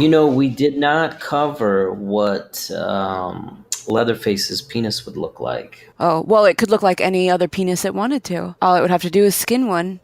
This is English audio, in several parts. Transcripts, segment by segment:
We did not cover what Leatherface's penis would look like. Oh, well, it could look like any other penis it wanted to. All it would have to do is skin one.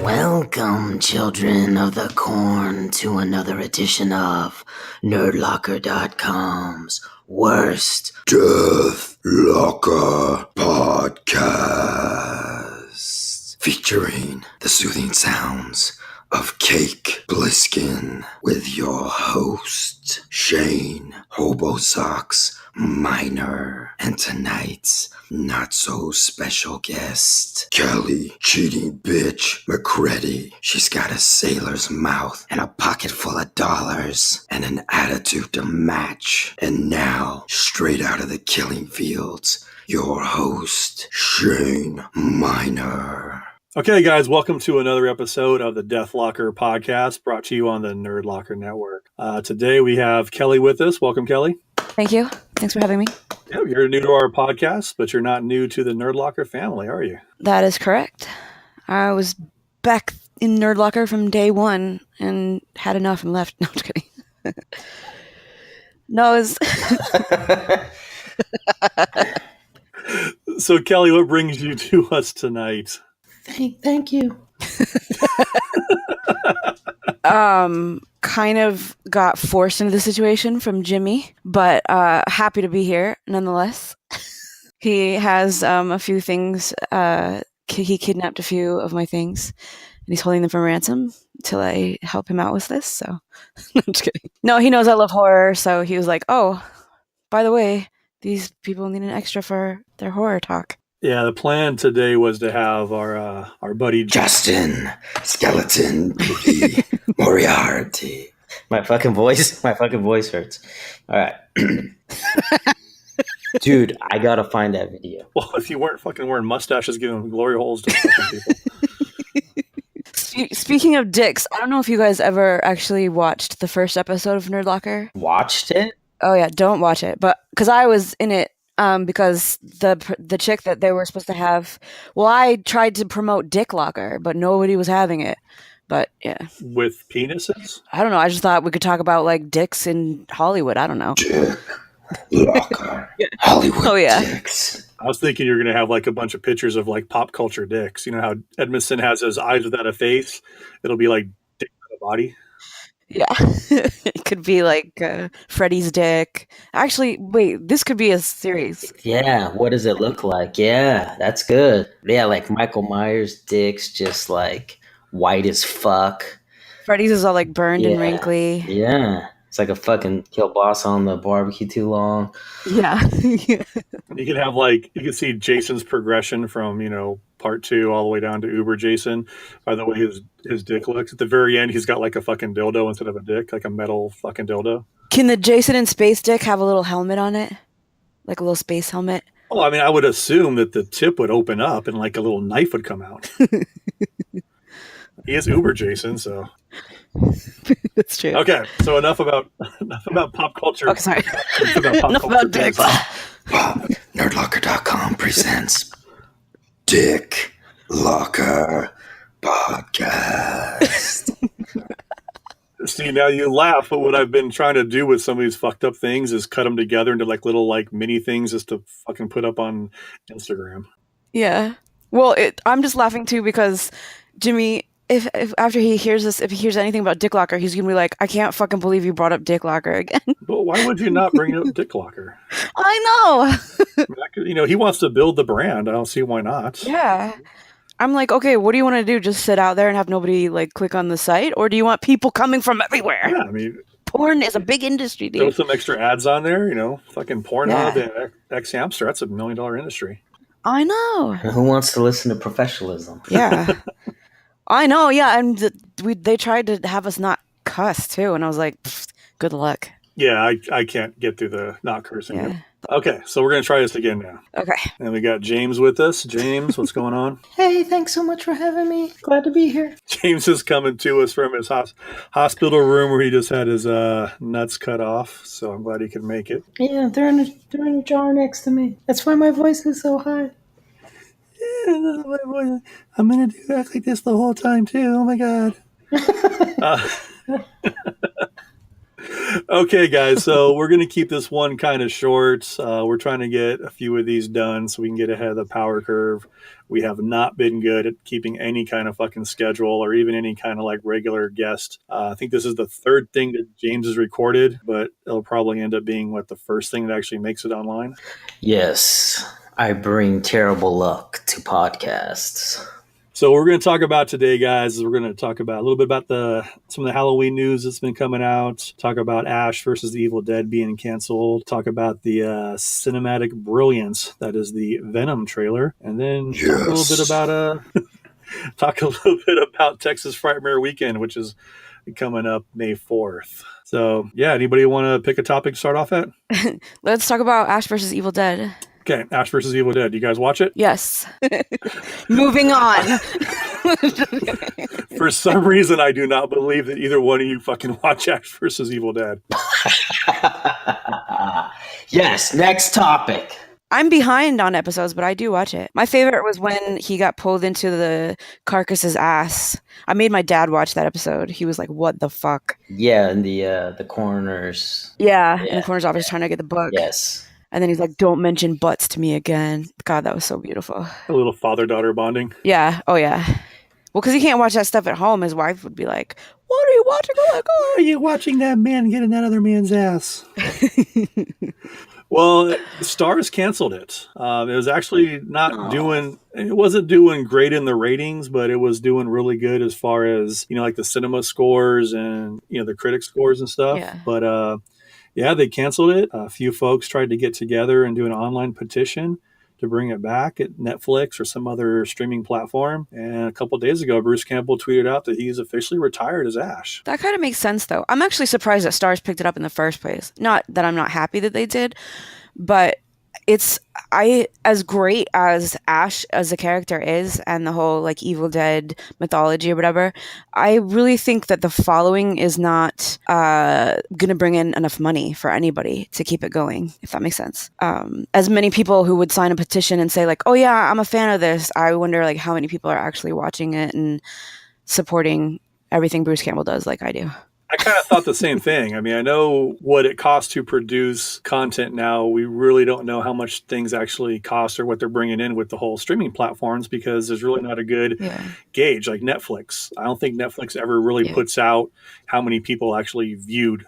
Welcome, children of the corn, to another edition of Nerdlocker.com's worst Deathlocker podcast, featuring the soothing sounds of Cake Bliskin with your host, Shane Hobo Socks Minor, and tonight's not-so-special guest, Kelly Cheating Bitch McCready. She's got a sailor's mouth and a pocket full of dollars and an attitude to match. And now, straight out of the killing fields, your host, Shane Minor. Okay, guys, welcome to another episode of the Deathlocker podcast, brought to you on the Nerdlocker network. Today we have Kelly with us. Welcome, Kelly. Thank you. Thanks for having me. Yeah, you're new to our podcast, but you're not new to the Nerdlocker family, are you? That is correct. I was back in Nerdlocker from day one and had enough and left. No, I'm just kidding. No, So, Kelly, what brings you to us tonight? Thank you. kind of got forced into the situation from Jimmy, but happy to be here nonetheless. He has a few things. He kidnapped a few of my things, and he's holding them for ransom until I help him out with this. So, I'm just kidding. No, he knows I love horror, so he was like, "Oh, by the way, these people need an extra for their horror talk." Yeah, the plan today was to have our buddy Justin Skeleton Booty Moriarty. My fucking voice hurts. All right. Dude, I gotta find that video. Well, if you weren't fucking wearing mustaches, giving glory holes to fucking people. Speaking of dicks, I don't know if you guys ever actually watched the first episode of Nerdlocker. Watched it? Oh yeah, don't watch it. But because I was in it, because the chick that they were supposed to have, well, I tried to promote Dicklocker, but nobody was having it. But yeah, with penises. I don't know. I just thought we could talk about like dicks in Hollywood. I don't know. Dicklocker. Hollywood. Oh yeah. Dicks. I was thinking you're going to have like a bunch of pictures of like pop culture dicks. You know how Edmondson has his eyes without a face? It'll be like dick without a body. Yeah. It could be like Freddy's dick. Actually, wait, this could be a series. Yeah, what does it look like? Yeah, that's good. Yeah, like Michael Myers' dick's just like white as fuck. Freddy's is all like burned and wrinkly. Yeah. It's like a fucking kill boss on the barbecue too long. Yeah. You could have like, you can see Jason's progression from, part 2 all the way down to Uber Jason. By the way, his dick looks. At the very end, he's got like a fucking dildo instead of a dick, like a metal fucking dildo. Can the Jason in Space dick have a little helmet on it? Like a little space helmet? Well, I mean, I would assume that the tip would open up and like a little knife would come out. He is Uber Jason, so... That's true. Okay, so enough about pop culture. Okay, sorry. enough about dicks. Nerdlocker.com presents Dick Locker Podcast. See, now you laugh, but what I've been trying to do with some of these fucked up things is cut them together into like little like mini things just to fucking put up on Instagram. Yeah. Well, I'm just laughing too because Jimmy, if after he hears this, if he hears anything about Dicklocker, he's gonna be like, I can't fucking believe you brought up Dicklocker again. But why would you not bring up Dicklocker? I know. He wants to build the brand. I don't see why not. Yeah. I'm like, okay, what do you want to do? Just sit out there and have nobody like click on the site? Or do you want people coming from everywhere? Yeah, I mean, porn is a big industry, dude. Throw some extra ads on there, fucking Pornhub and X-Hamster. That's $1 million industry. I know. Who wants to listen to professionalism? Yeah. I know, yeah, and they tried to have us not cuss too, and I was like, good luck. Yeah, I can't get through the not cursing. Yeah. Okay, so we're going to try this again now. Okay. And we got James with us. James, what's going on? Hey, thanks so much for having me. Glad to be here. James is coming to us from his hospital room where he just had his nuts cut off. So I'm glad he could make it. Yeah, they're in a jar next to me. That's why my voice is so high. I'm going to act like this the whole time, too. Oh, my God. Okay, guys, so we're going to keep this one kind of short. We're trying to get a few of these done so we can get ahead of the power curve. We have not been good at keeping any kind of fucking schedule or even any kind of like regular guest. I think this is the third thing that James has recorded, but it'll probably end up being the first thing that actually makes it online. Yes, I bring terrible luck to podcasts. So what we're going to talk about today, guys, is we're going to talk about a little bit about some of the Halloween news that's been coming out, talk about Ash versus the Evil Dead being canceled, talk about the cinematic brilliance that is the Venom trailer, and then talk a little bit about Texas Frightmare Weekend, which is coming up May 4th. So, yeah, anybody want to pick a topic to start off at? Let's talk about Ash versus Evil Dead. Okay, Ash versus Evil Dead. You guys watch it? Yes. Moving on. For some reason, I do not believe that either one of you fucking watch Ash versus Evil Dead. Yes, next topic. I'm behind on episodes, but I do watch it. My favorite was when he got pulled into the carcass's ass. I made my dad watch that episode. He was like, "What the fuck?" Yeah, in the coroner's. Yeah, in the coroner's office trying to get the book. Yes. And then he's like, "Don't mention butts to me again." God, that was so beautiful. A little father-daughter bonding. Yeah. Oh, yeah. Well, because he can't watch that stuff at home. His wife would be like, "What are you watching? Oh my God. Why are you watching that man get in that other man's ass?" Well, Starz canceled it. It was actually it wasn't doing great in the ratings, but it was doing really good as far as, like the cinema scores and, the critic scores and stuff. Yeah. But, yeah, they canceled it. A few folks tried to get together and do an online petition to bring it back at Netflix or some other streaming platform. And a couple of days ago, Bruce Campbell tweeted out that he's officially retired as Ash. That kind of makes sense, though. I'm actually surprised that Starz picked it up in the first place. Not that I'm not happy that they did, but as great as Ash as a character is and the whole like Evil Dead mythology or whatever, I really think that the following is not going to bring in enough money for anybody to keep it going, if that makes sense. As many people who would sign a petition and say like, "Oh yeah, I'm a fan of this," I wonder like how many people are actually watching it and supporting everything Bruce Campbell does like I do. I kind of thought the same thing. I mean, I know what it costs to produce content now. We really don't know how much things actually cost or what they're bringing in with the whole streaming platforms because there's really not a good gauge like Netflix. I don't think Netflix ever really puts out how many people actually viewed,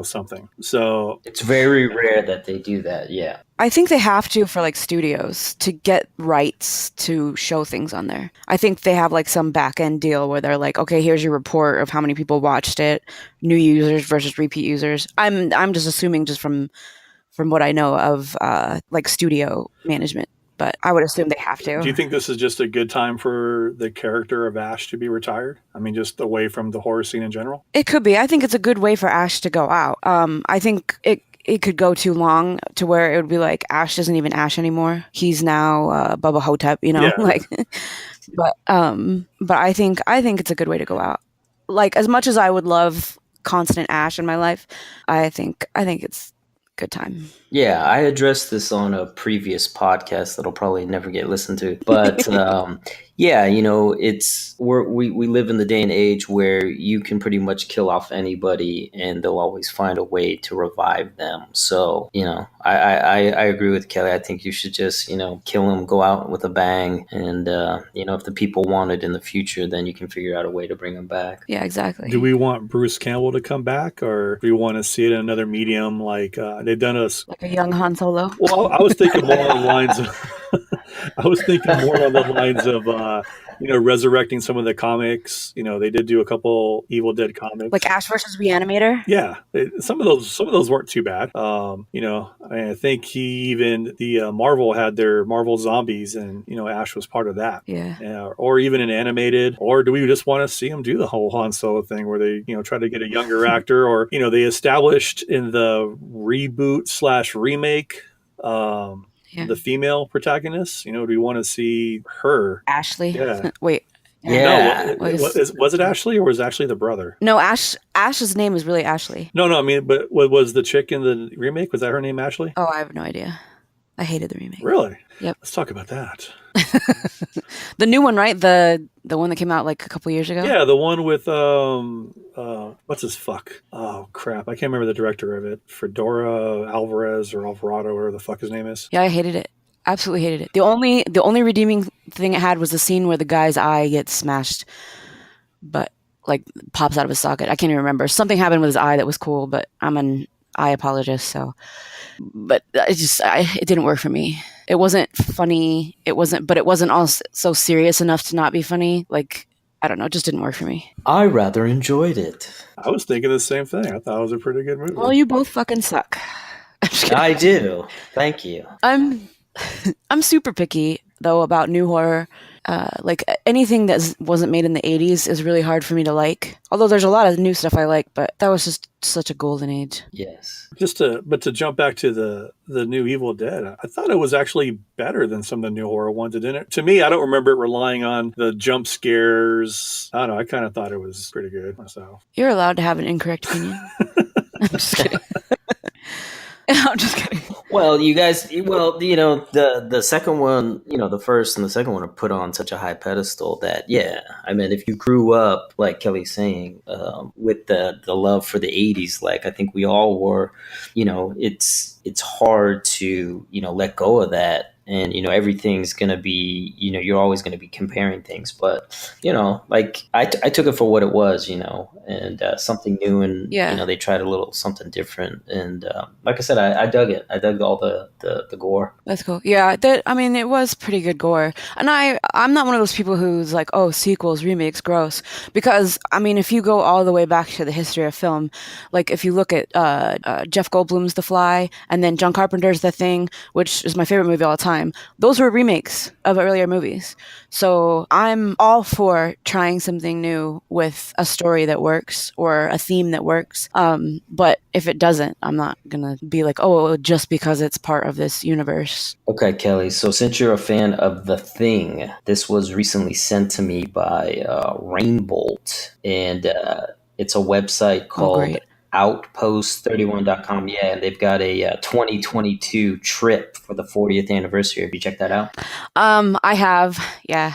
something. So it's very rare that they do that. Yeah. I think they have to for like studios to get rights to show things on there. I think they have like some back end deal where they're like, "Okay, here's your report of how many people watched it, new users versus repeat users." I'm just assuming just from what I know of like studio management, but I would assume they have to. Do you think this is just a good time for the character of Ash to be retired? I mean, just away from the horror scene in general? It could be. I think it's a good way for Ash to go out. I think it could go too long to where it would be like Ash isn't even Ash anymore. He's now Bubba Hotep, like. But I think it's a good way to go out. Like as much as I would love constant Ash in my life, I think it's a good time. Yeah, I addressed this on a previous podcast that'll probably never get listened to. But yeah, we live in the day and age where you can pretty much kill off anybody and they'll always find a way to revive them. So, I agree with Kelly. I think you should just, kill them, go out with a bang. And, if the people want it in the future, then you can figure out a way to bring them back. Yeah, exactly. Do we want Bruce Campbell to come back or do we want to see it in another medium like they've done us? Like a young Han Solo? Well, I was thinking more on the lines of resurrecting some of the comics. They did do a couple Evil Dead comics, like Ash versus Reanimator. Yeah, some of those weren't too bad. I think the Marvel had their Marvel Zombies, and Ash was part of that. Yeah. Or even an animated. Or do we just want to see them do the whole Han Solo thing where they try to get a younger actor, or they established in the reboot/remake Yeah. the female protagonist. You know, do we want to see her? Ashley. Yeah. Wait. Yeah. No, was it Ashley or was Ashley the brother? No, Ash's name is really Ashley. No, I mean, but what was the chick in the remake? Was that her name, Ashley? Oh, I have no idea. I hated the remake. Really? Yep. Let's talk about that. The new one, right? The one that came out like a couple years ago? Yeah, the one with what's his fuck? Oh crap, I can't remember the director of it. Fedora Alvarez or Alvarado, whatever the fuck his name is. Yeah, I hated it. Absolutely hated it. The only redeeming thing it had was the scene where the guy's eye gets smashed, but like pops out of his socket. I can't even remember. Something happened with his eye that was cool, but I'm an eye apologist, so. But it didn't work for me. It wasn't funny. But it wasn't also so serious enough to not be funny. Like, I don't know, it just didn't work for me. I rather enjoyed it. I was thinking the same thing. I thought it was a pretty good movie. Well, you both fucking suck. I do. Thank you. I'm super picky though about new horror. Like anything that wasn't made in the 80s is really hard for me to like. Although there's a lot of new stuff I like, but that was just such a golden age. Yes. But to jump back to the new Evil Dead, I thought it was actually better than some of the new horror ones. It didn't. To me, I don't remember it relying on the jump scares. I don't know. I kind of thought it was pretty good myself. You're allowed to have an incorrect opinion. I'm just kidding. I'm just kidding. Well, you guys, the second one, the first and the second one are put on such a high pedestal that, yeah, I mean, if you grew up, like Kelly's saying, with the love for the 80s, like I think we all were, it's hard to, let go of that. And, everything's going to be, you're always going to be comparing things. But, like I took it for what it was, and something new. And, they tried a little something different. And like I said, I dug it. I dug all the gore. That's cool. Yeah, it was pretty good gore. And I'm not one of those people who's like, oh, sequels, remakes, gross. Because, if you go all the way back to the history of film, like if you look at Jeff Goldblum's The Fly and then John Carpenter's The Thing, which is my favorite movie of all time, those were remakes of earlier movies. So I'm all for trying something new with a story that works or a theme that works. But if it doesn't, I'm not going to be like, oh, just because it's part of this universe. Okay, Kelly. So since you're a fan of The Thing, this was recently sent to me by Rainbolt. And it's a website called outpost31.com. Yeah, and they've got a 2022 trip for the 40th anniversary. Have you checked that out? I have. Yeah,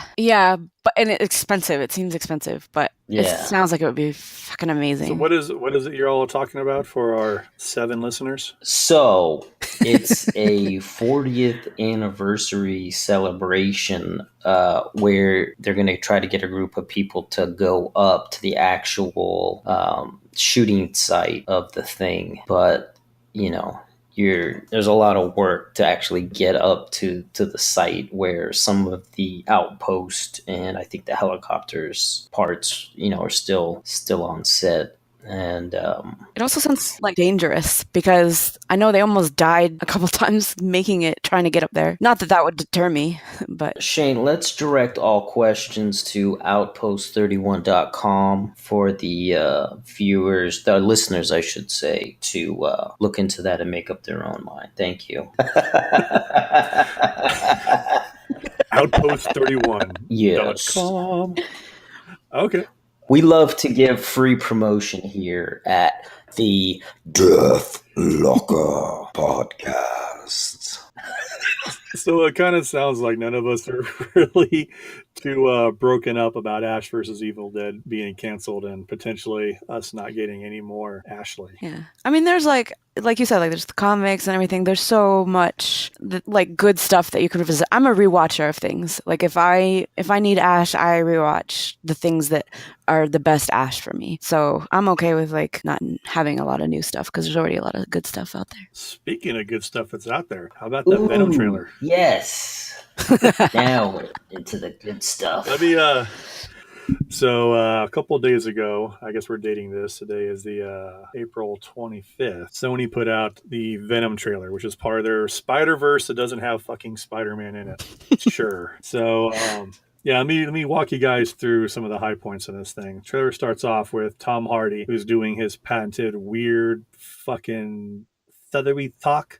but and it's expensive. It seems expensive, but it sounds like it would be fucking amazing. So what is it you're all talking about for our 7 listeners? So it's a 40th anniversary celebration where they're going to try to get a group of people to go up to the actual shooting site of The Thing. But, there's a lot of work to actually get up to the site where some of the outpost and I think the helicopters parts, are still on set. And it also sounds like dangerous because I know they almost died a couple times trying to get up there. Not that would deter me, but Shane, let's direct all questions to outpost31.com for the viewers, the listeners, I should say, to look into that and make up their own mind. Thank you. Outpost31.com. Yes. Okay. We love to give free promotion here at the Deathlocker podcast. So it kind of sounds like none of us are really too broken up about Ash versus Evil Dead being canceled and potentially us not getting any more Ashley. Yeah. There's like you said, like there's the comics and everything. There's so much like good stuff that you can revisit. I'm a rewatcher of things. Like if I need Ash, I rewatch the things that are the best Ash for me. So I'm okay with like not having a lot of new stuff because there's already a lot of good stuff out there. Speaking of good stuff that's out there, how about that Venom trailer? Yes. Now into the good stuff. Let me So a couple of days ago, I guess we're dating this. Today is the April 25th. Sony put out the Venom trailer, which is part of their Spider-Verse that doesn't have fucking Spider-Man in it. Sure. So let me walk you guys through some of the high points of this thing. The trailer starts off with Tom Hardy, who's doing his patented weird fucking feathery talk.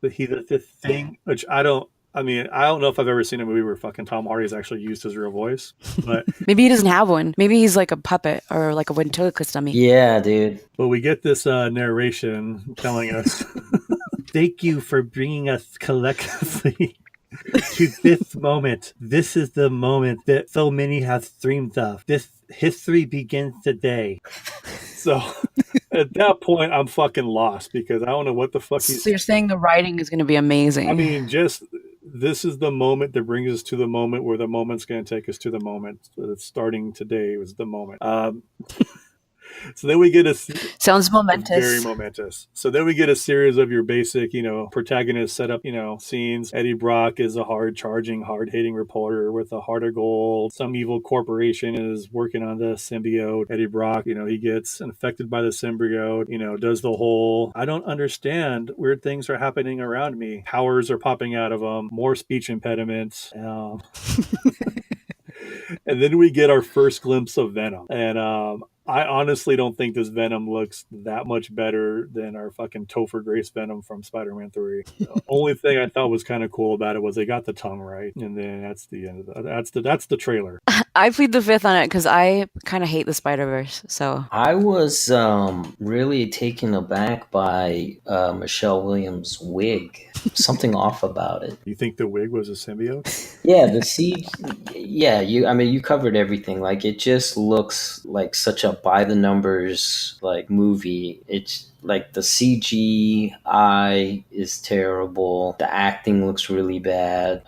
the thing, which I don't know if I've ever seen a movie where fucking Tom Hardy has actually used his real voice, but Maybe he doesn't have one. Maybe he's like a puppet or like a ventriloquist dummy. Yeah, dude. but we get this narration telling us, "Thank you for bringing us collectively to this moment. This is the moment that so many have dreamed of. This history begins today." So at that point, I'm fucking lost because I don't know what the fuck he's. So you're saying the writing is going to be amazing. I mean, just this is the moment that brings us to the moment where the moment's going to take us to the moment. It's starting today was the moment. So then we get sounds momentous. very momentous. So then we get a series of your basic, protagonist setup, scenes. Eddie Brock is a hard-charging, hard-hitting reporter with a heart of gold. Some evil corporation is working on the symbiote. Eddie Brock, he gets infected by the symbiote, does the whole, I don't understand, weird things are happening around me. Powers are popping out of him, more speech impediments. And then we get our first glimpse of Venom. And I honestly don't think this Venom looks that much better than our fucking Topher Grace Venom from Spider-Man 3. The only thing I thought was kind of cool about it was they got the tongue right, and then that's the end of that's the trailer. I plead the fifth on it because I kind of hate the Spider-Verse. So I was really taken aback by Michelle Williams' wig. Something off about it. You think the wig was a symbiote? Yeah, the CG. Yeah, you covered everything. Like, it just looks like such a by the numbers like movie. It's like the CGI is terrible. The acting looks really bad.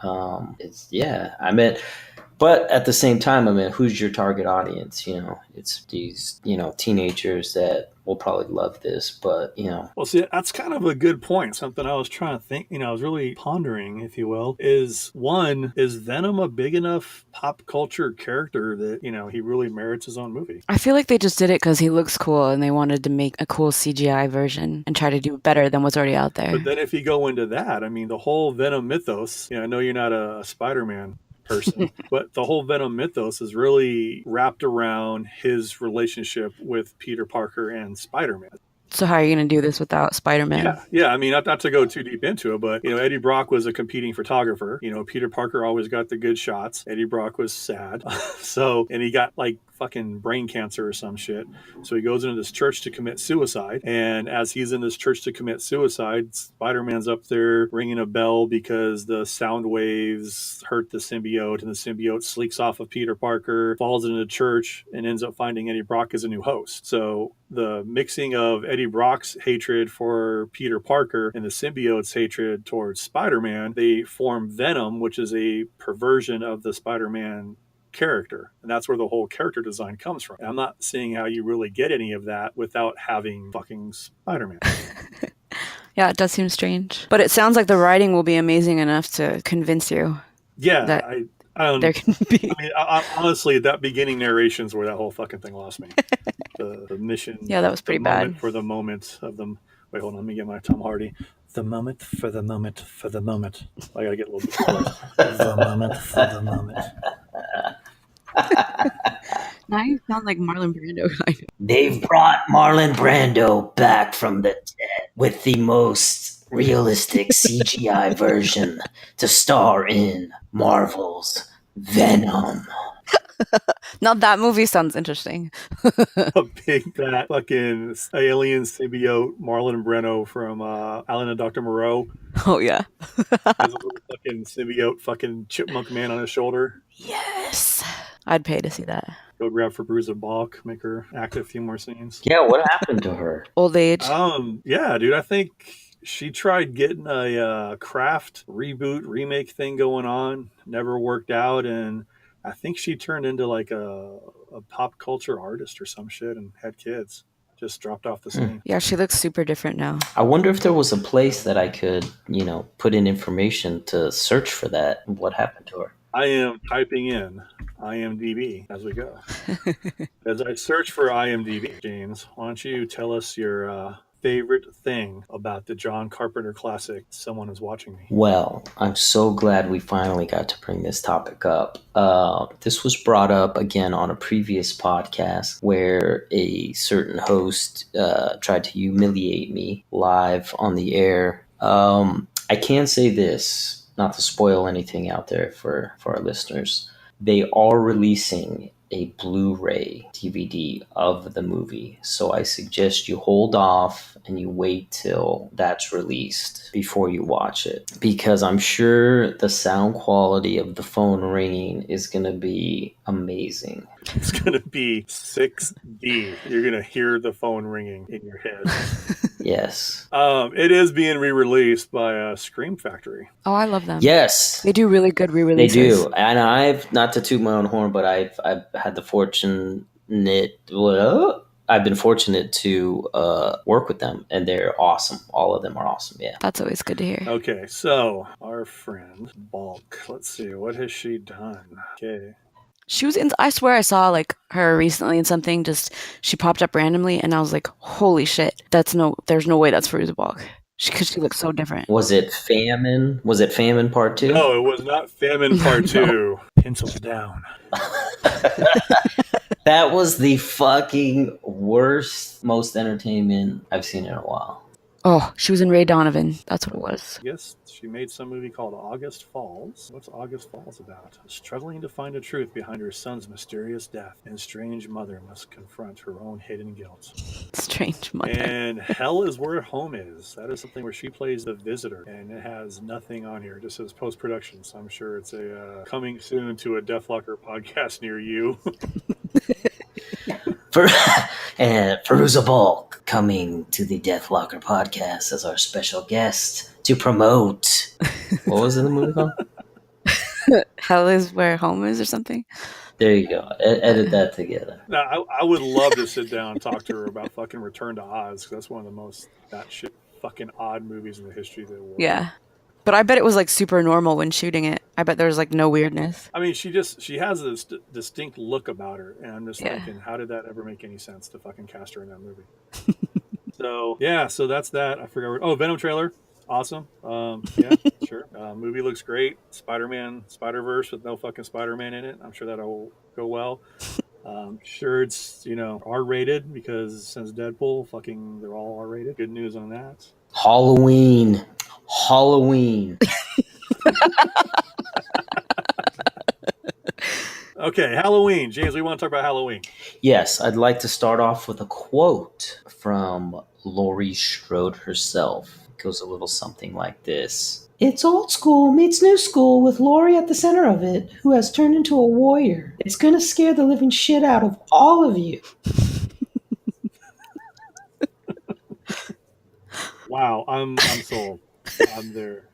But at the same time, who's your target audience? It's these, teenagers that will probably love this, but, Well, see, that's kind of a good point. Something I was trying to think, I was really pondering, if you will, is Venom a big enough pop culture character that, he really merits his own movie? I feel like they just did it because he looks cool and they wanted to make a cool CGI version and try to do better than what's already out there. But then if you go into that, the whole Venom mythos, I know you're not a Spider-Man person, but the whole Venom mythos is really wrapped around his relationship with Peter Parker and Spider-Man. So how are you going to do this without Spider-Man? Yeah. Not to go too deep into it, but Eddie Brock was a competing photographer. Peter Parker always got the good shots. Eddie Brock was sad, and he got like fucking brain cancer or some shit. So he goes into this church to commit suicide. And as he's in this church to commit suicide, Spider-Man's up there ringing a bell because the sound waves hurt the symbiote, and the symbiote sleeks off of Peter Parker, falls into the church, and ends up finding Eddie Brock as a new host. So the mixing of Eddie Brock's hatred for Peter Parker and the symbiote's hatred towards Spider-Man, they form Venom, which is a perversion of the Spider-Man character, and that's where the whole character design comes from. And I'm not seeing how you really get any of that without having fucking Spider-Man. Yeah, it does seem strange, but it sounds like the writing will be amazing enough to convince you. Yeah, that I there can be. Honestly, that beginning narration's where that whole fucking thing lost me. The mission. Yeah, that was pretty bad. For the moment of them. Wait, hold on. Let me get my Tom Hardy. The moment for the moment for the moment. I gotta get a little bit close. The moment for the moment. Now you sound like Marlon Brando. They've brought Marlon Brando back from the dead with the most realistic CGI version to star in Marvel's Venom. Now that movie sounds interesting. A big fat fucking alien symbiote Marlon Brando from Alan and Dr. Moreau. Oh yeah. Has a little fucking symbiote fucking chipmunk man on his shoulder. Yes. I'd pay to see that. Go grab Fabruza Balk, make her act a few more scenes. Yeah, what happened to her? Old age. Yeah, dude, I think she tried getting a craft reboot remake thing going on, never worked out, and I think she turned into like a pop culture artist or some shit and had kids. Just dropped off the scene. Yeah, she looks super different now. I wonder if there was a place that I could, put in information to search for that. What happened to her? I am typing in IMDb as we go. As I search for IMDb, James, why don't you tell us your favorite thing about the John Carpenter classic, Someone Is Watching Me? Well, I'm so glad we finally got to bring this topic up. This was brought up again on a previous podcast where a certain host tried to humiliate me live on the air. I can say this, not to spoil anything out there for our listeners. They are releasing a Blu-ray DVD of the movie. So I suggest you hold off and you wait till that's released before you watch it. Because I'm sure the sound quality of the phone ringing is going to be amazing. It's going to be 6D. You're going to hear the phone ringing in your head. Yes. It is being re-released by Scream Factory. Oh, I love them. Yes. They do really good They re-releases. do. And I've, not to toot my own horn, but I've had the I've been fortunate to work with them, and they're awesome. All of them are awesome. Yeah. That's always good to hear. Okay, so our friend Bulk. Let's see, what has she done? Okay. She was in, I swear I saw like her recently in something, just she popped up randomly and I was like, holy shit, there's no way that's Veruza Balk. Because she looks so different. Was it Famine? Was it Famine Part 2? No, it was not Famine Part 2. Pencils down. That was the fucking worst, most entertainment I've seen in a while. Oh, she was in Ray Donovan. That's what it was. Yes, she made some movie called August Falls. What's August Falls about? Struggling to find the truth behind her son's mysterious death, and strange mother must confront her own hidden guilt. Strange mother. And Hell is Where Home Is. That is something where she plays the visitor, and it has nothing on here. It just says post-production, so I'm sure it's a coming soon to a Deathlocker podcast near you. Veruza Balk coming to the Deathlocker podcast as our special guest to promote. What was the movie called? Hell is Where Home Is or something. There you go. Edit that together. Now, I would love to sit down and talk to her about fucking Return to Oz, because that's one of the most batshit fucking odd movies in the history of the world. Yeah. But I bet it was like super normal when shooting it. I bet there was like no weirdness. I mean, she has this distinct look about her, and I'm just thinking, how did that ever make any sense to fucking cast her in that movie? So that's that. I forgot. Venom trailer, awesome. Yeah, sure. Movie looks great. Spider-Man, Spider-Verse with no fucking Spider-Man in it. I'm sure that'll go well. Sure, it's R-rated because since Deadpool, fucking they're all R-rated. Good news on that. Halloween. Okay, Halloween. James, we want to talk about Halloween. Yes, I'd like to start off with a quote from Laurie Strode herself. It goes a little something like this. It's old school meets new school with Laurie at the center of it, who has turned into a warrior. It's gonna scare the living shit out of all of you. Wow, I'm sold. I'm there.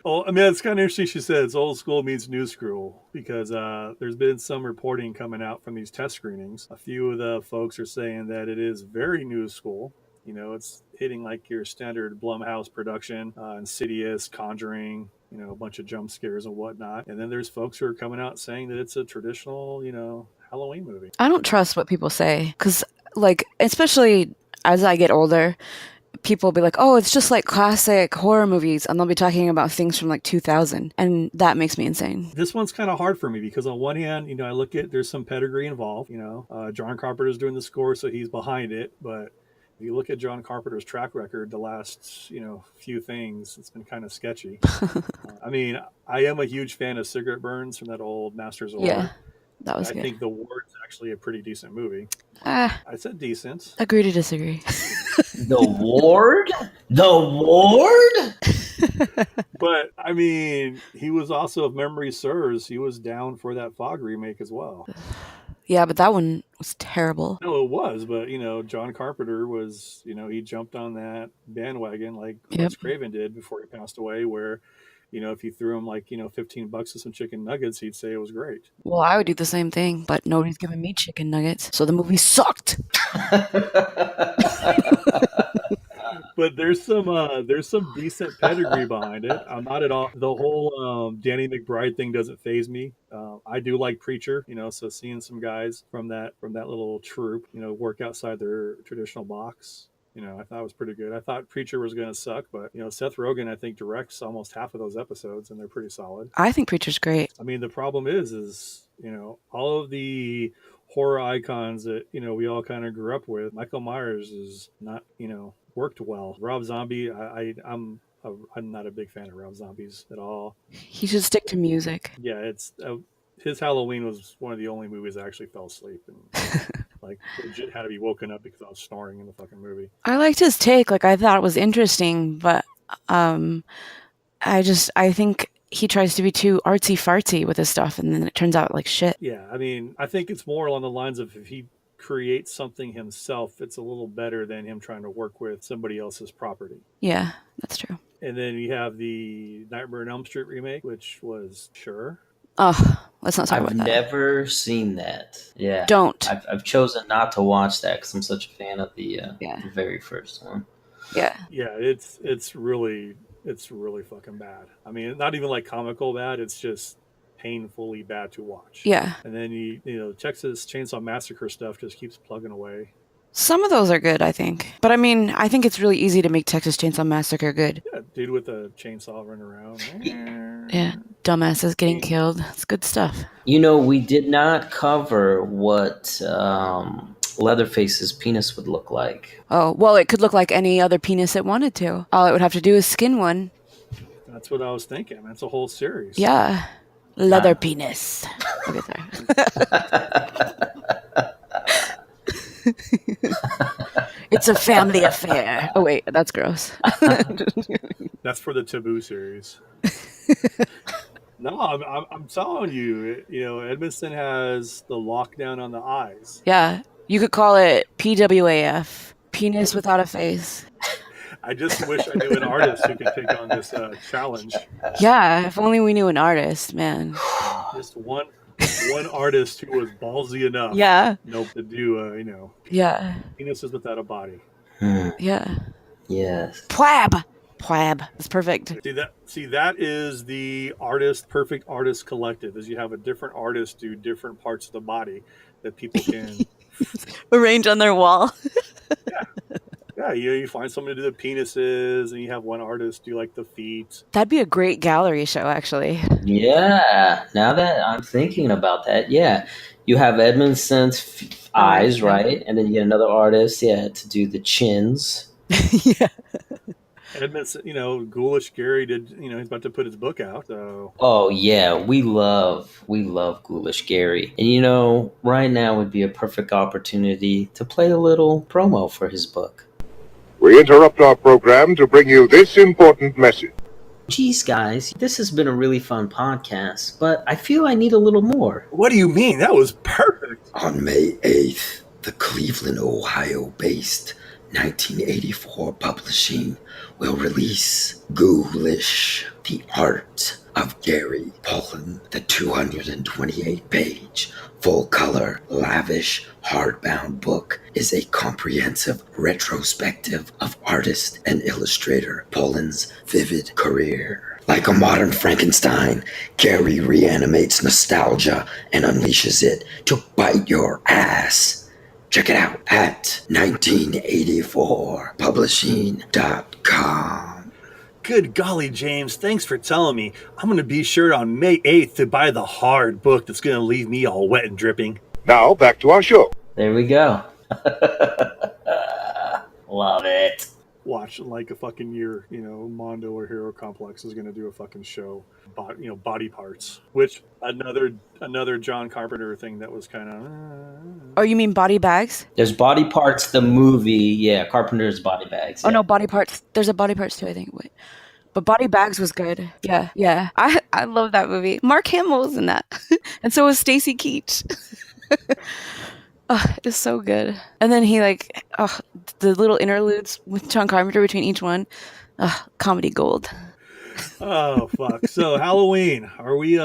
Oh, I mean, it's kind of interesting. She said it's old school meets new school because there's been some reporting coming out from these test screenings. A few of the folks are saying that it is very new school. It's hitting like your standard Blumhouse production, Insidious, Conjuring, a bunch of jump scares and whatnot. And then there's folks who are coming out saying that it's a traditional, Halloween movie. I don't trust what people say because, like, especially as I get older, people will be like, oh, it's just like classic horror movies, and they'll be talking about things from like 2000, and that makes me insane. This one's kind of hard for me because on one hand, I look at there's some pedigree involved. John Carpenter's doing the score, so he's behind it. But if you look at John Carpenter's track record, the last few things, it's been kind of sketchy. I mean, I am a huge fan of Cigarette Burns from that old Masters of War. Yeah, that was good. I think The Ward's actually a pretty decent movie. I said decent. Agree to disagree. The Ward? But I mean, he was also, if memory serves, he was down for that Fog remake as well. Yeah, but that one was terrible. No, it was, but John Carpenter was, he jumped on that bandwagon like Wes Craven did before he passed away, where if you threw him like, $15 to some chicken nuggets, he'd say it was great. Well, I would do the same thing, but nobody's giving me chicken nuggets, so the movie sucked. But there's some decent pedigree behind it. I'm not at all, the whole Danny McBride thing doesn't faze me. I do like Preacher, so seeing some guys from that little troupe, work outside their traditional box, I thought it was pretty good. I thought Preacher was going to suck, but Seth Rogen, I think, directs almost half of those episodes, and they're pretty solid. I think Preacher's great. I mean, the problem is all of the horror icons that we all kind of grew up with. Michael Myers is not worked well. Rob Zombie, I'm I'm not a big fan of Rob Zombies at all. He should stick to music. Yeah, it's his Halloween was one of the only movies I actually fell asleep and like legit had to be woken up because I was snoring in the fucking movie. I liked his take. Like, I thought it was interesting, but I think he tries to be too artsy fartsy with his stuff, and then it turns out like shit. Yeah, I mean, I think it's more along the lines of if he creates something himself, it's a little better than him trying to work with somebody else's property. Yeah, that's true. And then you have the Nightmare on Elm Street remake, which was sure. Oh, let's not talk I've about that. never seen that. Yeah, Don't. I've chosen not to watch that because I'm such a fan of the very first one. Yeah. Yeah, it's really fucking bad. I mean, not even like comical bad. It's just painfully bad to watch. Yeah. And then you know, Texas Chainsaw Massacre stuff just keeps plugging away. Some of those are good, I think. But I mean, I think it's really easy to make Texas Chainsaw Massacre good. Yeah, dude with a chainsaw running around. Yeah. Dumbasses getting killed. It's good stuff. You know, we did not cover what Leatherface's penis would look like. Oh, well, it could look like any other penis it wanted to. All it would have to do is skin one. That's what I was thinking. That's a whole series. Yeah. Leather penis. Okay, sorry. It's a family affair. Oh, wait, that's gross. That's for the Taboo series. No, I'm telling you, you know, Edmondson has the lockdown on the eyes. Yeah, you could call it PWAF, penis without a face. I just wish I knew an artist who could take on this challenge. Yeah, if only we knew an artist, man. Just one artist who was ballsy enough. Yeah. Nope, to do, you know. Yeah. Penises without a body. Yeah. Yes. Plab. That's perfect. See that is the perfect artist collective. Is you have a different artist do different parts of the body that people can arrange on their wall. Yeah, you find someone to do the penises, and you have one artist do like the feet. That'd be a great gallery show, actually. Yeah, now that I'm thinking about that, yeah. You have Edmondson's eyes, right? And then you get another artist, to do the chins. Yeah. Edmondson, you know, Ghoulish Gary did, you know, he's about to put his book out, so. Oh, yeah, we love Ghoulish Gary. And, you know, right now would be a perfect opportunity to play a little promo for his book. We interrupt our program to bring you this important message. Geez, guys, this has been a really fun podcast, but I feel I need a little more. What do you mean? That was perfect. On May 8th, the Cleveland, Ohio-based 1984 Publishing will release Ghoulish, The Art of Gary Pullen. The 228-page, full-color, lavish, hardbound book is a comprehensive retrospective of artist and illustrator Pullen's vivid career. Like a modern Frankenstein, Gary reanimates nostalgia and unleashes it to bite your ass. Check it out at 1984publishing.com. Good golly, James, thanks for telling me. I'm going to be sure on May 8th to buy the hard book that's going to leave me all wet and dripping. Now, back to our show. There we go. Love it. Watch like a fucking year, you know, Mondo or Hero Complex is going to do a fucking show, body parts, which another John Carpenter thing that was kind of. Oh, you mean Body Bags? There's Body Parts, the movie. Carpenter's Body Bags. Oh no, Body Parts. There's a Body Parts too, I think. Wait. But Body Bags was good. Yeah. I love that movie. Mark Hamill was in that. And so was Stacy Keach. It's so good. And then he the little interludes with John Carpenter between each one. Comedy gold. Oh fuck! So Halloween, are we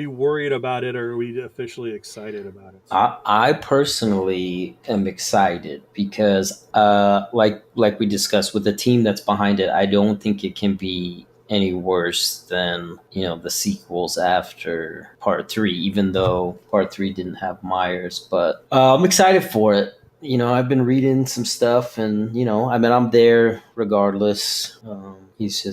worried about it, or are we officially excited about it? I personally am excited because, like we discussed, with the team that's behind it, I don't think it can be any worse than, you know, the sequels after Part 3, even though Part 3 didn't have Myers. But I'm excited for it. You know, I've been reading some stuff, and, you know, I mean, I'm there regardless. He's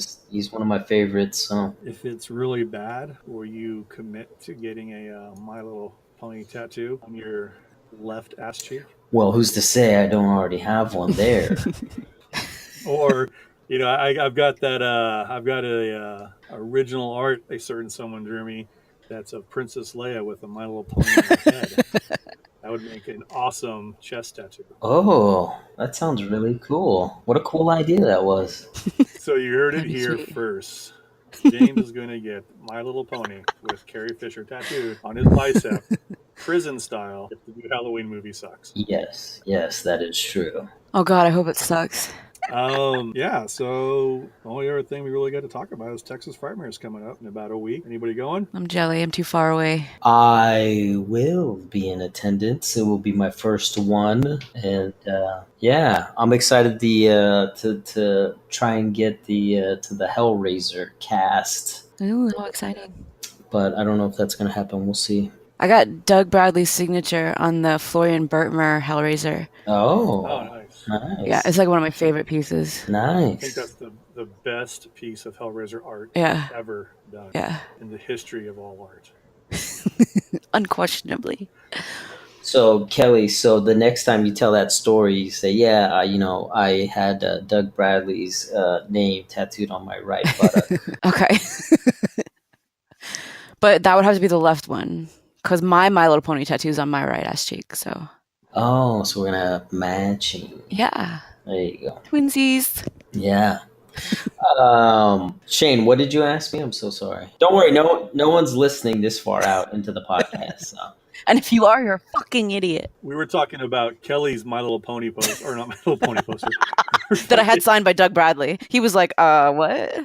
one of my favorites. So if it's really bad, will you commit to getting a My Little Pony tattoo on your left ass cheek? Well, who's to say I don't already have one there? Or You know, I've got that. I've got a original art a certain someone drew me. That's of Princess Leia with a My Little Pony on her head. That would make an awesome chest tattoo. Oh, that sounds really cool. What a cool idea that was. So you heard it That'd be here sweet. first. James is going to get My Little Pony with Carrie Fisher tattooed on his bicep, prison style, if the new Halloween movie sucks. Yes, that is true. Oh God, I hope it sucks. Yeah, so the only other thing we really got to talk about is Texas Frightmares coming up in about a week. Anybody going? I'm jelly. I'm too far away. I will be in attendance. It will be my first one, and yeah, I'm excited to try and get to the Hellraiser cast, Ooh, how exciting! but I don't know if that's gonna happen. We'll see. I got Doug Bradley's signature on the Florian Bertmer Hellraiser. Oh, Oh, nice. nice. Yeah, it's like one of my favorite pieces. I think Nice. that's the best piece of Hellraiser art Yeah, ever done yeah, in the history of all art. unquestionably. So Kelly, so the next time you tell that story, you say, "Yeah, I had Doug Bradley's name tattooed on my right buttock." Okay. But that would have to be the left one, because my Little Pony tattoo's on my right ass cheek. So Oh, so we're gonna have matching. yeah, There you go. twinsies. Yeah. Shane, what did you ask me? I'm so sorry. Don't worry, no one's listening this far out into the podcast. So. And if you are, you're a fucking idiot. We were talking about Kelly's My Little Pony poster, or not My Little Pony poster. That I had signed by Doug Bradley. He was like, what?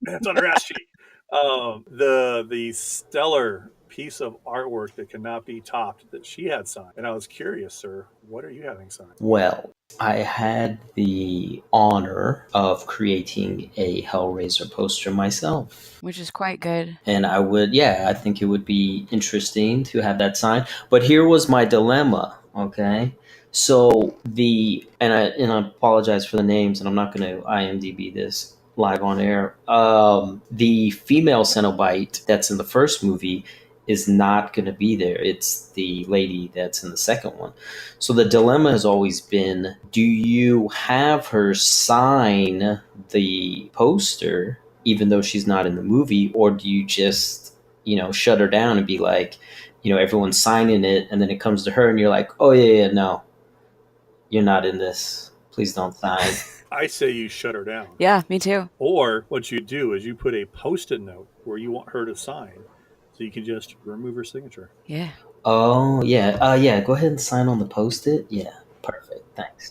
It's on her ass cheek. The stellar piece of artwork that cannot be topped that she had signed. And I was curious, sir, what are you having signed? Well, I had the honor of creating a Hellraiser poster myself. Which is quite good. And I think it would be interesting to have that signed. But here was my dilemma, okay? So and I apologize for the names, and I'm not going to IMDb this live on air. The female Cenobite that's in the first movie is not going to be there. It's the lady that's in the second one. So the dilemma has always been, do you have her sign the poster even though she's not in the movie, or do you just, shut her down and be like, everyone's signing it, and then it comes to her and you're like, oh yeah, no, you're not in this. Please don't sign. I say you shut her down. Yeah, me too. Or what you do is you put a post-it note where you want her to sign, so you can just remove her signature. Yeah. Oh, yeah. Yeah, go ahead and sign on the Post-it. Yeah, perfect. Thanks.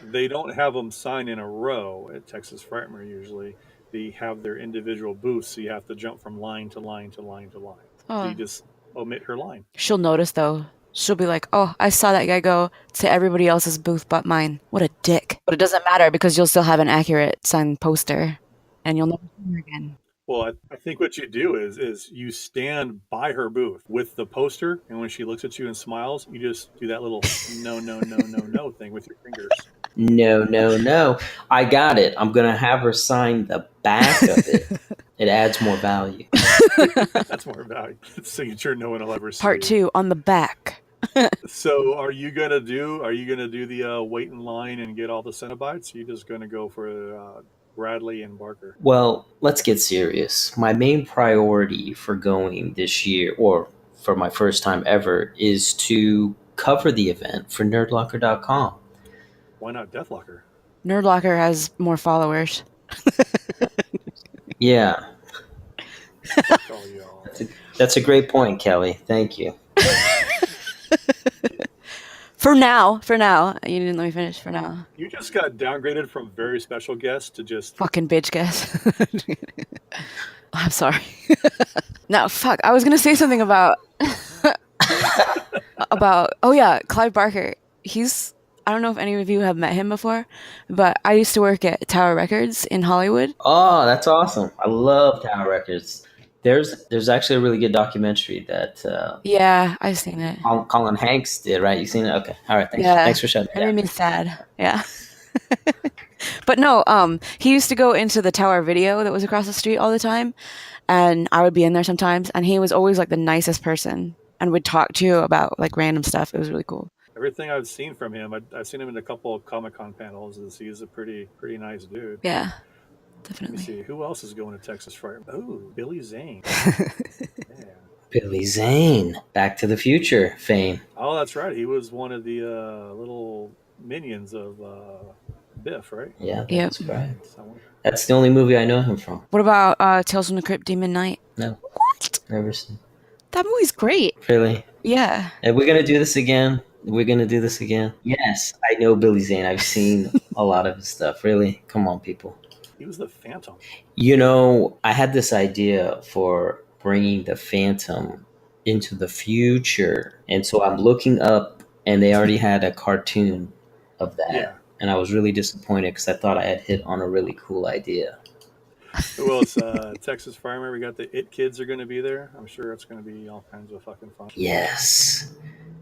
They don't have them sign in a row at Texas Frightmare usually. They have their individual booths, so you have to jump from line to line to line to line. Oh. So you just omit her line. She'll notice, though. She'll be like, oh, I saw that guy go to everybody else's booth but mine. What a dick. But it doesn't matter because you'll still have an accurate signed poster and you'll never see her again. Well, I think what you do is you stand by her booth with the poster, and when she looks at you and smiles, you just do that little no thing with your fingers. No. I got it. I'm going to have her sign the back of it. It adds more value. That's more value. Signature no one will ever see. Part 2 on the back. So are you gonna do the wait in line and get all the Cenobites? Or are you just gonna go for Bradley and Barker? Well, let's get serious. My main priority for going this year, or for my first time ever, is to cover the event for Nerdlocker.com. Why not Deathlocker? Nerdlocker has more followers. Yeah. Fuck all y'all. That's a great point, Kelly. Thank you. For now. You didn't let me finish. For now. You just got downgraded from very special guest to just Fucking bitch guess. I'm sorry. No, fuck. I was going to say something about... Oh yeah, Clive Barker. I don't know if any of you have met him before, but I used to work at Tower Records in Hollywood. Oh, that's awesome. I love Tower Records. There's actually a really good documentary that Yeah, I've seen it. Colin Hanks did, right? You seen it? Okay. All right. Thanks. Yeah. Thanks for shutting It me down. made me sad. Yeah. But no, he used to go into the Tower Video that was across the street all the time, and I would be in there sometimes, and he was always like the nicest person and would talk to you about like random stuff. It was really cool. everything I've seen from him, I've seen him in a couple of Comic-Con panels. He's a pretty nice dude. Yeah, Let me definitely. see who else is going to Texas Fright. Oh, Billy Zane. Yeah. Billy Zane, Back to the Future fame. Oh, that's right. He was one of the little minions of Biff, right? Yeah, Yep. that's right. Someone. That's the only movie I know him from. What about Tales from the Crypt Demon Knight? No, What? never seen. That movie's great. Really? Yeah. Are we gonna do this again? We're gonna do this again? Yes, I know Billy Zane. I've seen a lot of his stuff. Really? Come on, people. He was the Phantom. You know, I had this idea for bringing the Phantom into the future. And so I'm looking up, and they already had a cartoon of that. Yeah. And I was really disappointed because I thought I had hit on a really cool idea. Who else? Texas Fireman. We got the It Kids are going to be there. I'm sure it's going to be all kinds of fucking fun. Yes.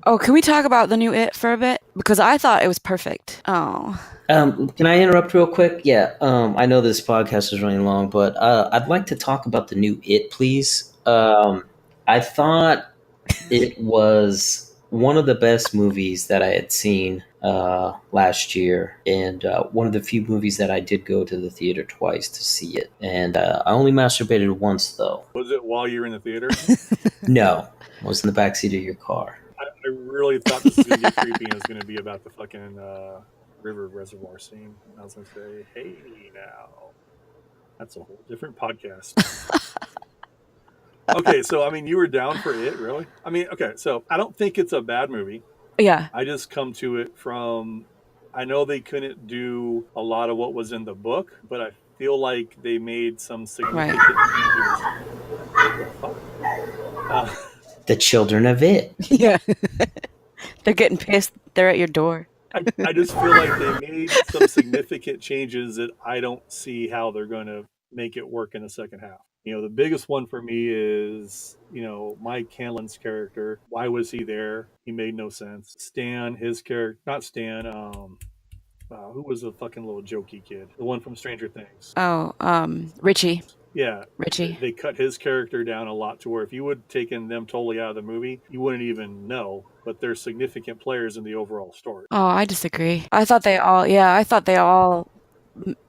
Oh, can we talk about the new It for a bit? Because I thought it was perfect. Oh. Can I interrupt real quick? Yeah. I know this podcast is running long, but I'd like to talk about the new It, please. I thought it was one of the best movies that I had seen last year, and one of the few movies that I did go to the theater twice to see it. And I only masturbated once, though. Was it while you were in the theater? No, I was in the backseat of your car. I really thought this was going to get creepy and it was going to be about the fucking river reservoir scene. And I was going to say, hey, now. That's a whole different podcast. Okay, so, I mean, you were down for it, really? I mean, okay, so I don't think it's a bad movie. Yeah. I just come to it from, I know they couldn't do a lot of what was in the book, but I feel like they made some significant changes. What the fuck? The children of It. Yeah. They're getting pissed. They're at your door. I just feel like they made some significant changes that I don't see how they're going to make it work in the second half. You know, the biggest one for me is, you know, Mike Hanlon's character. Why was he there? He made no sense. Stan, his character, not Stan, who was the fucking little jokey kid? The one from Stranger Things. Oh, Richie. Yeah. Richie. They cut his character down a lot to where if you would have taken them totally out of the movie, you wouldn't even know. But they're significant players in the overall story. Oh, I disagree. I thought they all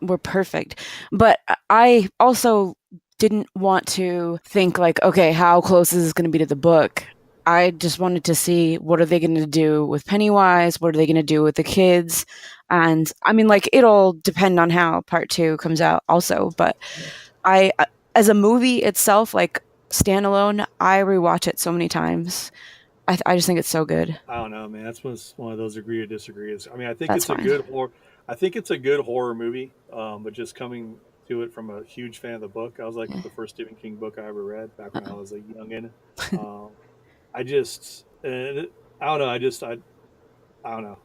were perfect. But I also didn't want to think like, okay, how close is this going to be to the book? I just wanted to see what are they going to do with Pennywise? What are they going to do with the kids? And I mean, like, it'll depend on how part 2 comes out also. But I, as a movie itself, like standalone, I rewatch it so many times. I just think it's so good. I don't know, man. That's one of those agree or disagree. I mean, I think That's it's fine. a good horror. I think it's a good horror movie. But just coming to it from a huge fan of the book, I was like the first Stephen King book I ever read back when I was a youngin. I don't know. I don't know.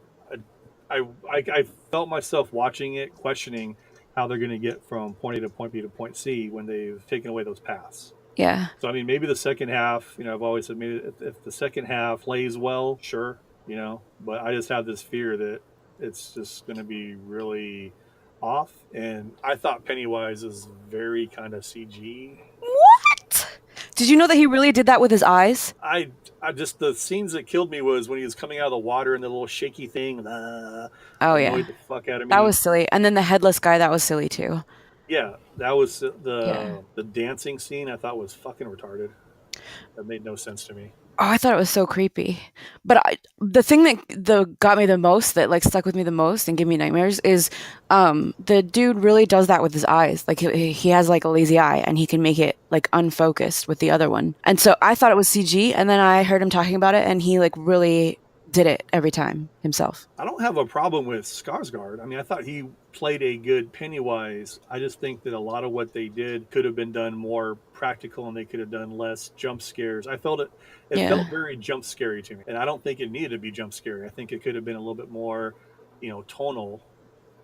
I felt myself watching it, questioning how they're going to get from point A to point B to point C when they've taken away those paths. Yeah. So, I mean, maybe the second half, you know, I've always said maybe if the second half plays well, sure, you know, but I just have this fear that it's just going to be really off. And I thought Pennywise is very kind of CG. What? Did you know that he really did that with his eyes? I just, the scenes that killed me was when he was coming out of the water and the little shaky thing. Oh, yeah. Annoyed the fuck out of me. That was silly. And then the headless guy, that was silly too. Yeah, that was the dancing scene I thought was fucking retarded. That made no sense to me. Oh, I thought it was so creepy. But the thing that got me the most, that like stuck with me the most and gave me nightmares is the dude really does that with his eyes. Like he has like a lazy eye and he can make it like unfocused with the other one. And so I thought it was CG, and then I heard him talking about it and he like really did it every time himself. I don't have a problem with Skarsgård. I mean, I thought he played a good Pennywise. I just think that a lot of what they did could have been done more practical and they could have done less jump scares. I felt it felt very jump scary to me. And I don't think it needed to be jump scary. I think it could have been a little bit more, you know, tonal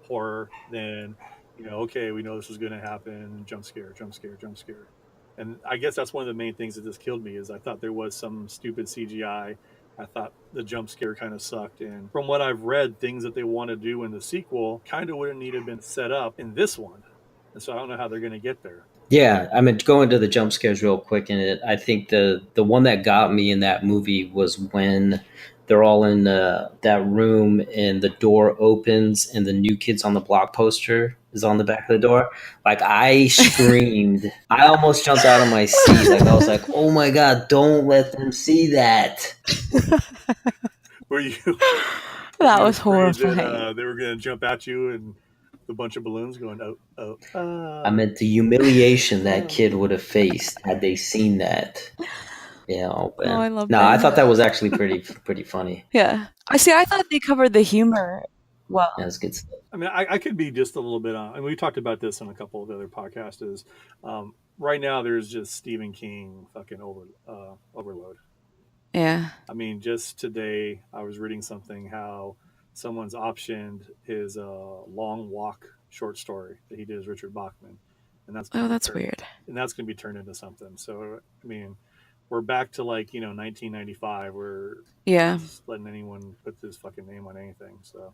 horror than, you know, okay, we know this is going to happen, jump scare, jump scare, jump scare. And I guess that's one of the main things that just killed me is I thought there was some stupid CGI. I thought the jump scare kind of sucked. And from what I've read, things that they want to do in the sequel kind of would have needed to been set up in this one. And so I don't know how they're going to get there. Yeah, I mean, going to the jump scares real quick in it, I think the one that got me in that movie was when they're all in that room, and the door opens, and the New Kids on the Block poster is on the back of the door. Like, I screamed. I almost jumped out of my seat. Like, I was like, "Oh my god, don't let them see that." Were you? That you was afraid horrifying. That, they were going to jump at you and a bunch of balloons going, I meant the humiliation that kid would have faced had they seen that. Oh, I love no, I Ben. thought that was actually pretty funny. Yeah. I thought they covered the humor well. That's good stuff. I mean, I could be just a little bit on, and we talked about this on a couple of other podcasts, is right now there's just Stephen King fucking overload. Yeah. I mean, just today I was reading something how someone's optioned his Long Walk short story that he did as Richard Bachman. And that's weird. And that's going to be turned into something. So, I mean, we're back to 1995 where just letting anyone put this fucking name on anything. So.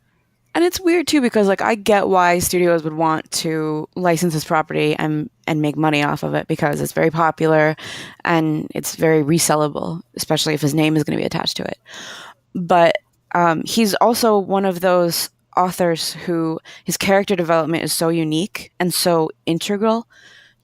And it's weird too because I get why studios would want to license this property and make money off of it because it's very popular and it's very resellable, especially if his name is going to be attached to it. But he's also one of those authors who his character development is so unique and so integral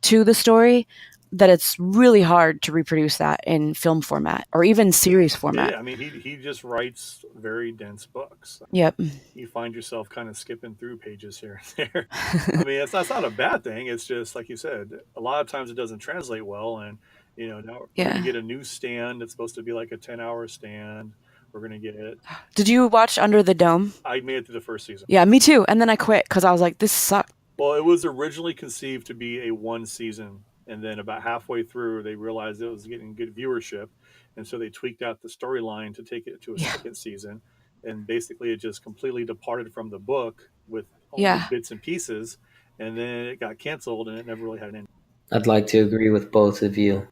to the story that it's really hard to reproduce that in film format or even series format. Yeah, I mean, he just writes very dense books. Yep. You find yourself kind of skipping through pages here and there. I mean, that's not a bad thing. It's just, like you said, a lot of times it doesn't translate well. And, now we're going to get a new stand. It's supposed to be like a 10-hour stand. We're going to get it. Did you watch Under the Dome? I made it through the first season. Yeah, me too. And then I quit because I was like, this sucked. Well, it was originally conceived to be a one season. And then about halfway through, they realized it was getting good viewership. And so they tweaked out the storyline to take it to a second season. And basically it just completely departed from the book with only bits and pieces. And then it got canceled and it never really had an end. I'd like to agree with both of you.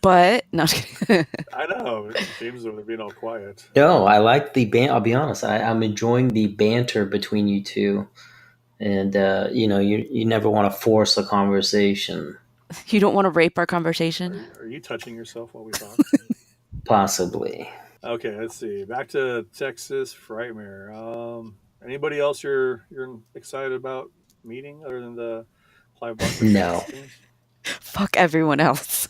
But, no, just kidding. I know. James over there being all quiet. No, I like the I'll be honest. I'm enjoying the banter between you two. And, you never want to force a conversation. You don't want to rape our conversation? Are you touching yourself while we talk? Possibly. Okay, let's see. Back to Texas Frightmare. Anybody else you're excited about meeting other than the Clive Barker? No. Fuck everyone else.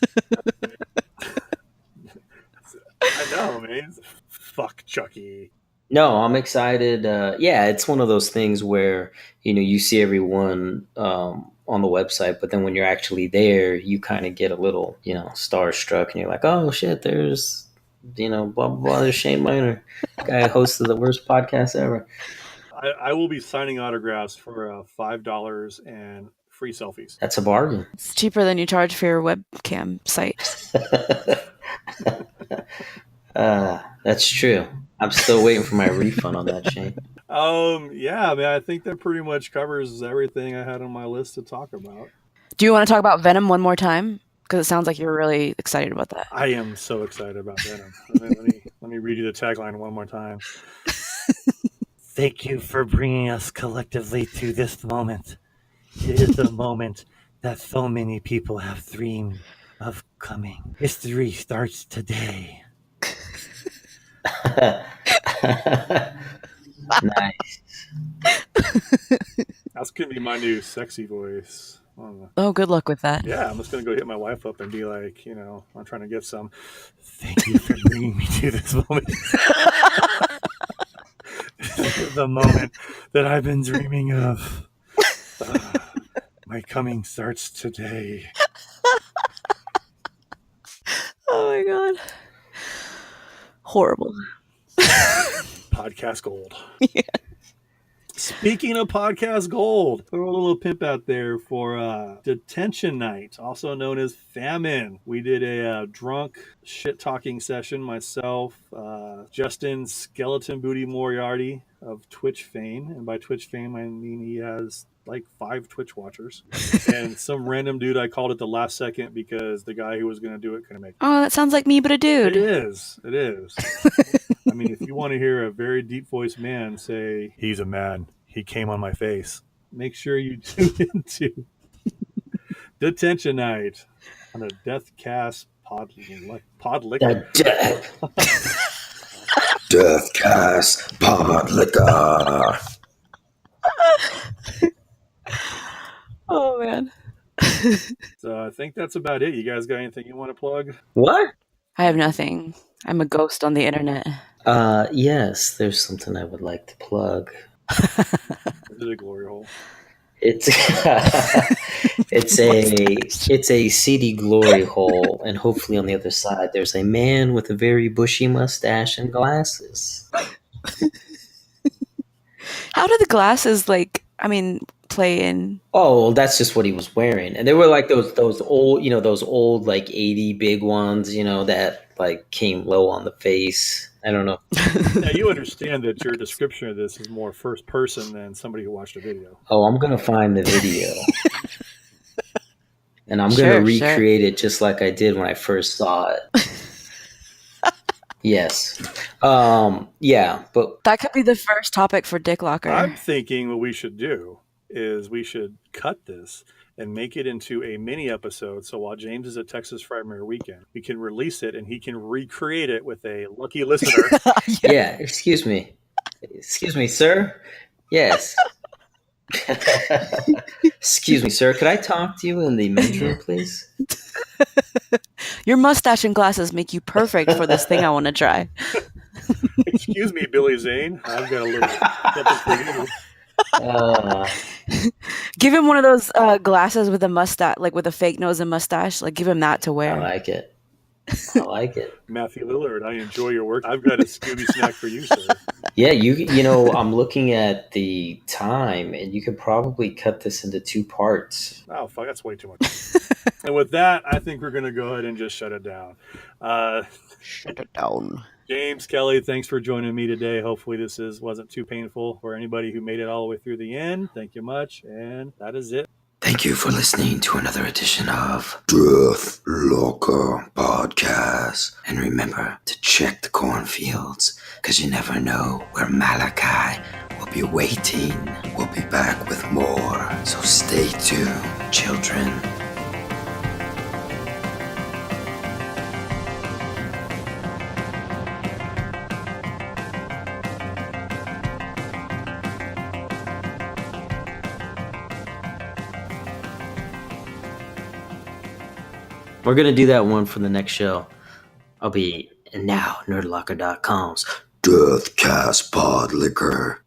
I know, man. Fuck Chucky. No, I'm excited. It's one of those things where, you see everyone on the website, but then when you're actually there, you kind of get a little, starstruck and you're like, oh shit, there's, blah, blah, blah, there's Shane Miner, guy hosted the worst podcast ever. I will be signing autographs for $5 and free selfies. That's a bargain. It's cheaper than you charge for your webcam site. That's true. I'm still waiting for my refund on that, Shane. Yeah, I mean, I think that pretty much covers everything I had on my list to talk about. Do you want to talk about Venom one more time? Because it sounds like you're really excited about that. I am so excited about Venom. Let me read you the tagline one more time. Thank you for bringing us collectively to this moment. It is the moment that so many people have dreamed of coming. History starts today. Nice. That's going to be my new sexy voice. Oh, good luck with that. Yeah, I'm just going to go hit my wife up and be like, I'm trying to get some. Thank you for bringing me to this moment. The moment that I've been dreaming of. My coming starts today. Oh my god. Horrible. Podcast gold. Yeah. Speaking of podcast gold, throw a little pimp out there for Detention Night, also known as Famine. We did a drunk shit-talking session, myself, Justin Skeleton Booty Moriarty of Twitch fame. And by Twitch fame, I mean he has like 5 Twitch watchers. And some random dude, I called it the last second because the guy who was going to do it couldn't make it. Oh, that sounds like me, but a dude. It is. I mean, if you want to hear a very deep-voiced man say, he's a man, he came on my face, make sure you tune into Detention Night on a Deathcast Pod liquor. Deathcast Pod Liquor. Oh man. So I think that's about it. You guys got anything you want to plug? What? I have nothing. I'm a ghost on the internet. Yes, there's something I would like to plug. Is it a glory hole? It's it's a seedy glory hole, and hopefully on the other side there's a man with a very bushy mustache and glasses. How do the glasses play in? Oh, well, that's just what he was wearing, and they were like those old, those old like 80 big ones, that like came low on the face. I don't know. Now you understand that your description of this is more first person than somebody who watched a video. Oh, I'm gonna find the video, and I'm gonna recreate it just like I did when I first saw it. Yes. Yeah, but That could be the first topic for Deathlocker. I'm thinking what we should do is we should cut this and make it into a mini episode. So while James is at Texas Frightmare Weekend, we can release it and he can recreate it with a lucky listener. Yeah, excuse me, sir. Yes. Excuse me, sir. Could I talk to you in the men's room, please? Your mustache and glasses make you perfect for this thing I want to try. Excuse me, Billy Zane. I've got a little something for you. Give him one of those glasses with a mustache, like with a fake nose and mustache. Like, give him that to wear. I like it. Matthew Lillard, I enjoy your work. I've got a Scooby snack for you, sir. Yeah, I'm looking at the time, and you could probably cut this into 2 parts. Oh, fuck, that's way too much. And with that, I think we're going to go ahead and just shut it down. Shut it down. James, Kelly, thanks for joining me today. Hopefully this wasn't too painful for anybody who made it all the way through the end. Thank you much, and that is it. Thank you for listening to another edition of Deathlocker Podcast. And remember to check the cornfields, because you never know where Malachi will be waiting. We'll be back with more, so stay tuned, children. We're going to do that one for the next show. I'll be, and now, Nerdlocker.com's Deathcast Pod Liquor.